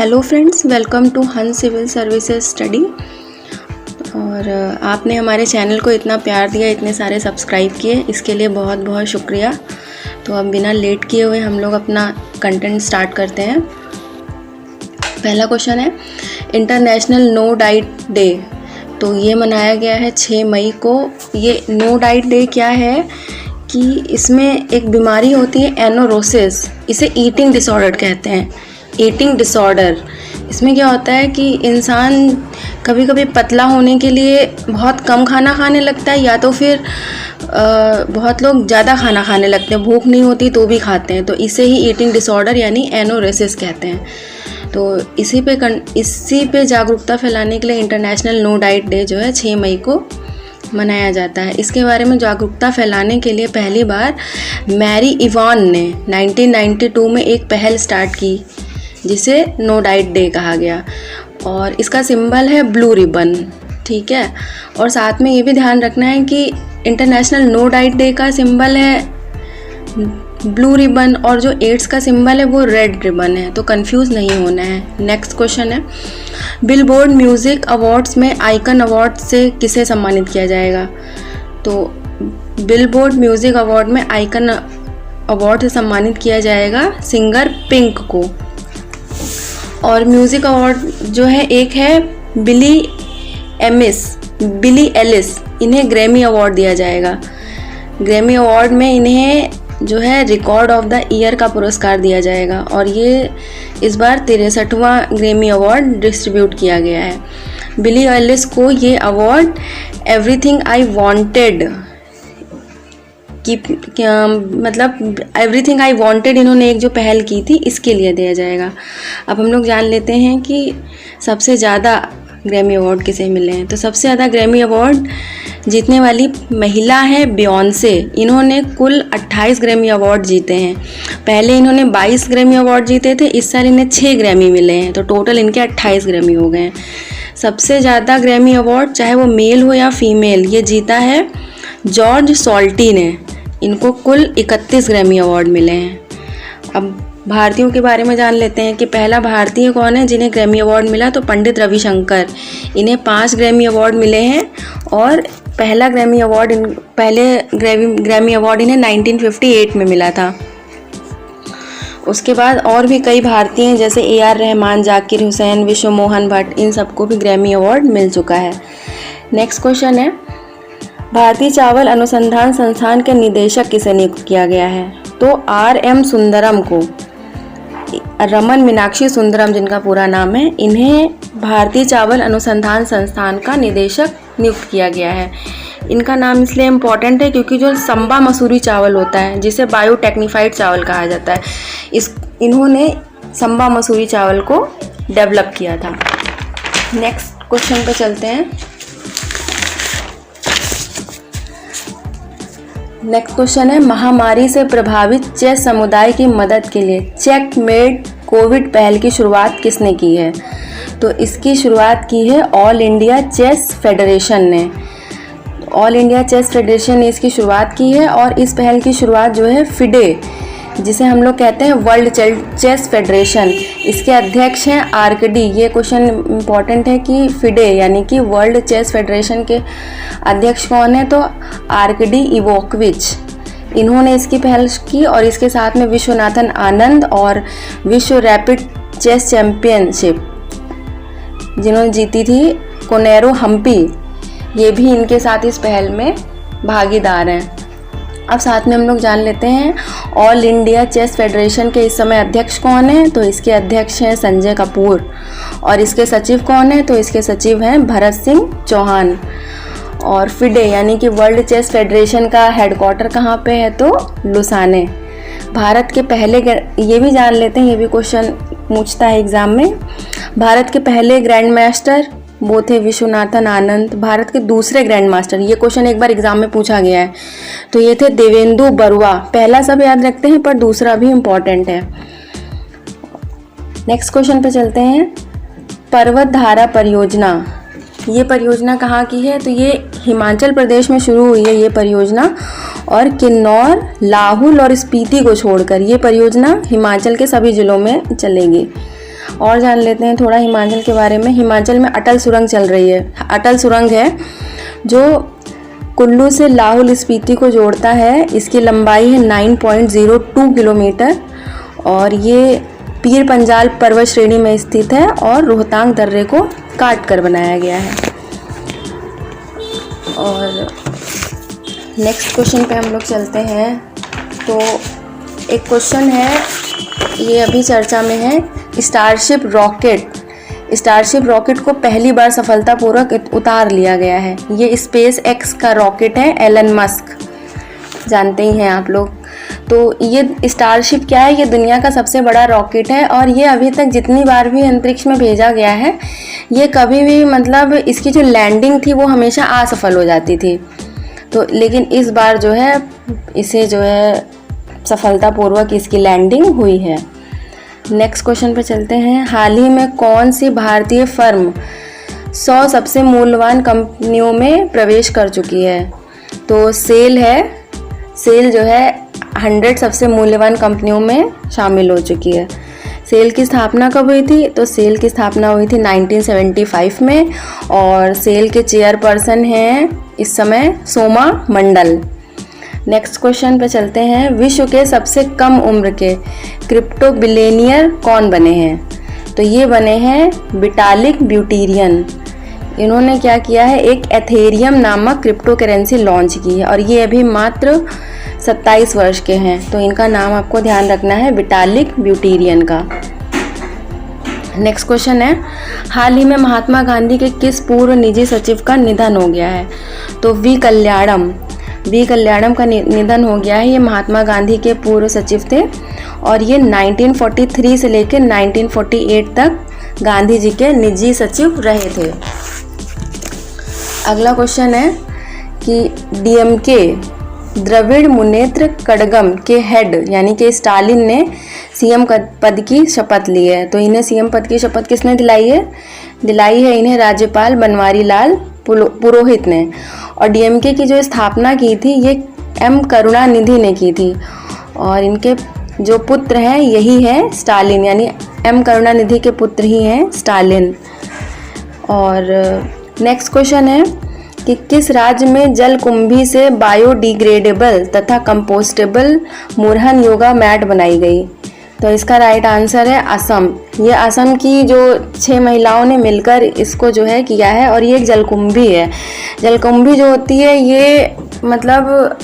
Hello friends, welcome to हंस civil services study. और आपने हमारे चैनल को इतना प्यार दिया, इतने सारे सब्सक्राइब किए, इसके लिए बहुत बहुत शुक्रिया। तो अब बिना लेट किए हुए हम लोग अपना कंटेंट स्टार्ट करते हैं। पहला क्वेश्चन है, इंटरनेशनल नो डाइट डे तो ये मनाया गया है 6 मई को। ये नो डाइट डे क्या है कि इसमें एक बीमारी होती है एनोरोसिस, इसे ईटिंग डिसऑर्डर कहते हैं। ईटिंग डिसऑर्डर, इसमें क्या होता है कि इंसान कभी कभी पतला होने के लिए बहुत कम खाना खाने लगता है, या तो फिर बहुत लोग ज़्यादा खाना खाने लगते हैं, भूख नहीं होती तो भी खाते हैं, तो इसे ही ईटिंग डिसऑर्डर यानी एनोरेसिस कहते हैं। तो इसी पे जागरूकता फैलाने के लिए इंटरनेशनल नो डाइट डे जो है 6 मई को मनाया जाता है। इसके बारे में जागरूकता फैलाने के लिए पहली बार मैरी इवान ने 1992 में एक पहल स्टार्ट की जिसे नो डाइट डे कहा गया, और इसका सिंबल है ब्लू रिबन। ठीक है, और साथ में ये भी ध्यान रखना है कि इंटरनेशनल नो डाइट डे का सिंबल है ब्लू रिबन और जो एड्स का सिंबल है वो रेड रिबन है, तो कंफ्यूज नहीं होना है। नेक्स्ट क्वेश्चन है, बिलबोर्ड म्यूज़िक अवार्ड्स में आइकन अवार्ड से किसे सम्मानित किया जाएगा? तो बिलबोर्ड म्यूज़िक अवार्ड में आइकन अवार्ड से सम्मानित किया जाएगा सिंगर पिंक को। और म्यूज़िक अवार्ड जो है, एक है बिली एलिस, इन्हें ग्रैमी अवार्ड दिया जाएगा। ग्रैमी अवार्ड में इन्हें जो है रिकॉर्ड ऑफ द ईयर का पुरस्कार दिया जाएगा, और ये इस बार 63वां ग्रैमी अवार्ड डिस्ट्रीब्यूट किया गया है। बिली एलिस को ये award everything I wanted everything I wanted इन्होंने एक जो पहल की थी इसके लिए दिया जाएगा। अब हम लोग जान लेते हैं कि सबसे ज़्यादा ग्रैमी अवार्ड किसे मिले हैं। तो सबसे ज़्यादा ग्रैमी अवार्ड जीतने वाली महिला है बियॉन्से। इन्होंने कुल 28 ग्रैमी अवार्ड जीते हैं। पहले इन्होंने 22 ग्रैमी अवार्ड जीते थे, इस साल इन्हें 6 ग्रैमी मिले हैं, तो टोटल इनके 28 ग्रैमी हो गए हैं। सबसे ज़्यादा ग्रैमी अवार्ड, चाहे वो मेल हो या फीमेल, ये जीता है जॉर्ज सॉल्टी ने। इनको कुल 31 ग्रैमी अवार्ड मिले हैं। अब भारतीयों के बारे में जान लेते हैं कि पहला भारतीय कौन है जिन्हें ग्रैमी अवार्ड मिला। तो पंडित रविशंकर, इन्हें 5 ग्रैमी अवार्ड मिले हैं, और पहले ग्रैमी अवार्ड इन्हें 1958 में मिला था। उसके बाद और भी कई भारतीय हैं जैसे AR रहमान, जाकिर हुसैन, विश्व मोहन भट्ट, इन सबको भी ग्रैमी अवार्ड मिल चुका है। नेक्स्ट क्वेश्चन है, भारतीय चावल अनुसंधान संस्थान के निदेशक किसे नियुक्त किया गया है? तो RM सुंदरम को, रमन मीनाक्षी सुंदरम जिनका पूरा नाम है, इन्हें भारतीय चावल अनुसंधान संस्थान का निदेशक नियुक्त किया गया है। इनका नाम इसलिए इम्पॉर्टेंट है क्योंकि जो संबा मसूरी चावल होता है, जिसे बायोटेक्निफाइड चावल कहा जाता है, इन्होंने संबा मसूरी चावल को डेवलप किया था। नेक्स्ट क्वेश्चन पे चलते हैं। नेक्स्ट क्वेश्चन है, महामारी से प्रभावित चेस समुदाय की मदद के लिए चेकमेट कोविड पहल की शुरुआत किसने की है? तो इसकी शुरुआत की है ऑल इंडिया चेस फेडरेशन ने। ऑल इंडिया चेस फेडरेशन ने इसकी शुरुआत की है, और इस पहल की शुरुआत जो है फिडे, जिसे हम लोग कहते हैं वर्ल्ड चेस फेडरेशन, इसके अध्यक्ष हैं आर्कडी। ये क्वेश्चन इम्पॉर्टेंट है कि फिडे यानी कि वर्ल्ड चेस फेडरेशन के अध्यक्ष कौन है? तो आर्कडी इवोकविच, इन्होंने इसकी पहल की, और इसके साथ में विश्वनाथन आनंद और विश्व रैपिड चेस चैंपियनशिप जिन्होंने जीती थी कोनेरो हम्पी, ये भी इनके साथ इस पहल में भागीदार हैं। अब साथ में हम लोग जान लेते हैं ऑल इंडिया चेस फेडरेशन के इस समय अध्यक्ष कौन है? तो इसके अध्यक्ष हैं संजय कपूर, और इसके सचिव कौन है? तो इसके सचिव हैं भरत सिंह चौहान। और फिडे यानी कि वर्ल्ड चेस फेडरेशन का हेडक्वार्टर कहाँ पे है? तो लुसाने। भारत के पहले, ये भी जान लेते हैं, ये भी क्वेश्चन पूछता है एग्जाम में, भारत के पहले ग्रैंड मास्टर वो थे विश्वनाथन आनंद। भारत के दूसरे ग्रैंड मास्टर, ये क्वेश्चन एक बार एग्जाम में पूछा गया है, तो ये थे देवेंदु बरुआ। पहला सब याद रखते हैं, पर दूसरा भी इम्पॉर्टेंट है। नेक्स्ट क्वेश्चन पे चलते हैं, पर्वत धारा परियोजना, ये परियोजना कहाँ की है? तो ये हिमाचल प्रदेश में शुरू हुई है ये परियोजना, और किन्नौर, लाहुल और स्पीति को छोड़कर ये परियोजना हिमाचल के सभी जिलों में चलेगी। और जान लेते हैं थोड़ा हिमाचल के बारे में। हिमाचल में अटल सुरंग चल रही है। अटल सुरंग है जो कुल्लू से लाहौल स्पीति को जोड़ता है। इसकी लंबाई है 9.02 किलोमीटर और ये पीर पंजाल पर्वत श्रेणी में स्थित है और रोहतांग दर्रे को काट कर बनाया गया है। और नेक्स्ट क्वेश्चन पे हम लोग चलते हैं। तो एक क्वेश्चन है, ये अभी चर्चा में है, स्टारशिप रॉकेट को पहली बार सफलतापूर्वक उतार लिया गया है। ये स्पेस एक्स का रॉकेट है, एलन मस्क, जानते ही हैं आप लोग। तो ये स्टारशिप क्या है, ये दुनिया का सबसे बड़ा रॉकेट है और ये अभी तक जितनी बार भी अंतरिक्ष में भेजा गया है, ये कभी भी मतलब इसकी जो लैंडिंग थी वो हमेशा असफल हो जाती थी। तो लेकिन इस बार जो है इसे जो है सफलतापूर्वक इसकी लैंडिंग हुई है। नेक्स्ट क्वेश्चन पे चलते हैं। हाल ही में कौन सी भारतीय फर्म 100 सबसे मूल्यवान कंपनियों में प्रवेश कर चुकी है? तो सेल है। सेल जो है 100 सबसे मूल्यवान कंपनियों में शामिल हो चुकी है। सेल की स्थापना कब हुई थी? तो सेल की स्थापना हुई थी 1975 में और सेल के चेयरपर्सन हैं इस समय सोमा मंडल। नेक्स्ट क्वेश्चन पे चलते हैं। विश्व के सबसे कम उम्र के क्रिप्टो बिलियनियर कौन बने हैं? तो ये बने हैं विटालिक ब्यूटेरियन। इन्होंने क्या किया है, एक एथेरियम नामक क्रिप्टो करेंसी लॉन्च की है और ये अभी मात्र 27 वर्ष के हैं। तो इनका नाम आपको ध्यान रखना है, विटालिक ब्यूटेरियन का। नेक्स्ट क्वेश्चन है, हाल ही में महात्मा गांधी के किस पूर्व निजी सचिव का निधन हो गया है? तो वी कल्याणम का निधन हो गया है। ये महात्मा गांधी के पूर्व सचिव थे और ये 1943 से लेकर 1948 तक गांधी जी के निजी सचिव रहे थे। अगला क्वेश्चन है कि डीएमके द्रविड़ मुनेत्र कड़गम के हेड यानी कि स्टालिन ने सीएम पद की शपथ ली है। तो इन्हें सीएम पद की शपथ किसने दिलाई है? दिलाई है इन्हें राज्यपाल बनवारी लाल पुरोहित ने। और डीएमके की जो स्थापना की थी ये एम करुणानिधि ने की थी और इनके जो पुत्र हैं यही है स्टालिन, यानी एम करुणानिधि के पुत्र ही हैं स्टालिन। और नेक्स्ट क्वेश्चन है कि किस राज्य में जलकुंभी से बायोडिग्रेडेबल तथा कंपोस्टेबल मुरहन योगा मैट बनाई गई? तो इसका राइट आंसर है असम। ये असम की जो 6 महिलाओं ने मिलकर इसको जो है किया है और ये एक जलकुंभी है। जलकुंभी जो होती है ये मतलब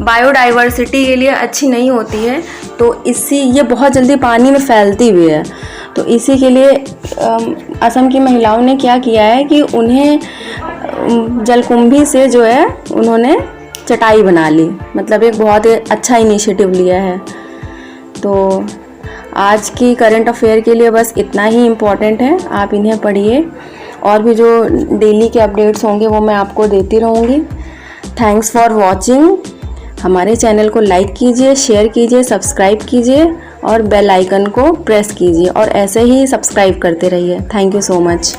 बायोडाइवर्सिटी के लिए अच्छी नहीं होती है, तो ये बहुत जल्दी पानी में फैलती भी है। तो इसी के लिए असम की महिलाओं ने क्या किया है कि उन्हें जलकुंभी से जो है उन्होंने चटाई बना ली, मतलब एक बहुत अच्छा इनिशिएटिव लिया है। तो आज की करंट अफेयर के लिए बस इतना ही इम्पोर्टेंट है, आप इन्हें पढ़िए और भी जो डेली के अपडेट्स होंगे वो मैं आपको देती रहूँगी। Thanks for watching. हमारे चैनल को लाइक कीजिए, शेयर कीजिए, सब्सक्राइब कीजिए और बेल आइकन को प्रेस कीजिए और ऐसे ही सब्सक्राइब करते रहिए। Thank you so much.